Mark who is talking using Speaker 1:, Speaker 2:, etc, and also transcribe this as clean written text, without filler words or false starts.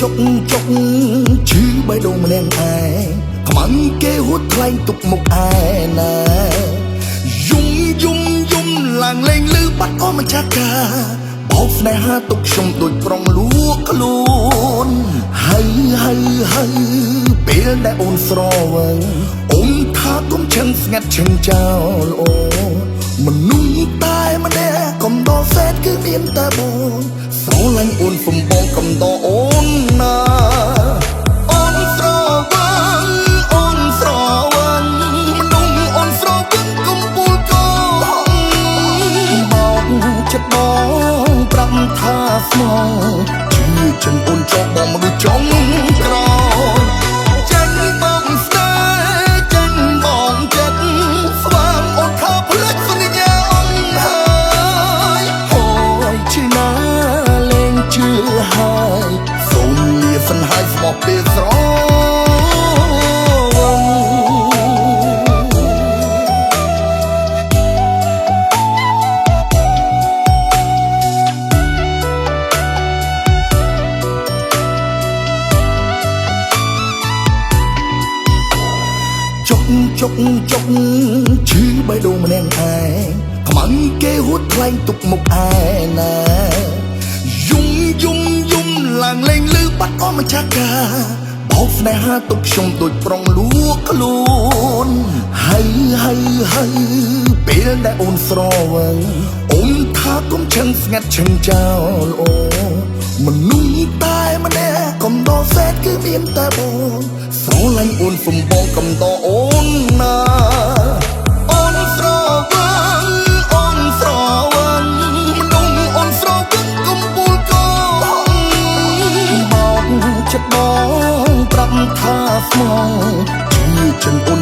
Speaker 1: ចុកឈឺបេះដូងម្នាក់ឯងខ្មាំងគេហួតថ្លែងទុកមុខឯណាយំឡើងលេងលឺបាត់អស់ម្ចាស់កាបោកស្នេហាទុកខ្ញុំដូចប្រុងលួងខ្លួនហើយពេលដែលអូនស្រវឹងអូនថាគុំឈឹងស្ងាត់ឈឹងចោលអូមនុស្សតែម្នាក់កំដរសេតគឺមានតែបងស្រឡាញ់អូនសំបងកំដរអូនណាអូនស្រវឹងមនុស្សអូនស្រវឹងកំពូលកោបោកចិត្តបងប្រាប់ថាស្មោជឿចិនអូនចោលបងមនុស្សចង់ក្រចាញ់បងស្នេហ៍ចាញ់បងចិត្តស្វាងអូនថាផ្លេចសន្យាអូនហើយហើយឈឺណាលែងជឿហើយសូមលាសិនហើយស្មោះពេលស្រចុកឈឺបេះដូងម្នាក់ឯងខ្មាំងគេហួតថ្លែងទុកមុខឯណាយំឡើងលេងលឺបាត់អស់ម្ចាស់កាបោកស្នេហាទុកខ្ញុំដូចប្រុងលួងខ្លួនហើយពេលដែលអូនស្រវឹងអូនថាគុំឈឹងស្ងាត់ឈឹងចោលអូមនុស្សតែម្នាក់កំដរសេតគឺមានតែបងស្រឡាញ់អូនសំបងកំដរអូនណាអូនស្រវឹងមនុស្សអូនស្រវឹងកំពូលកោបោកចិត្តបងប្រាប់ថាស្មោជឿចិនអូន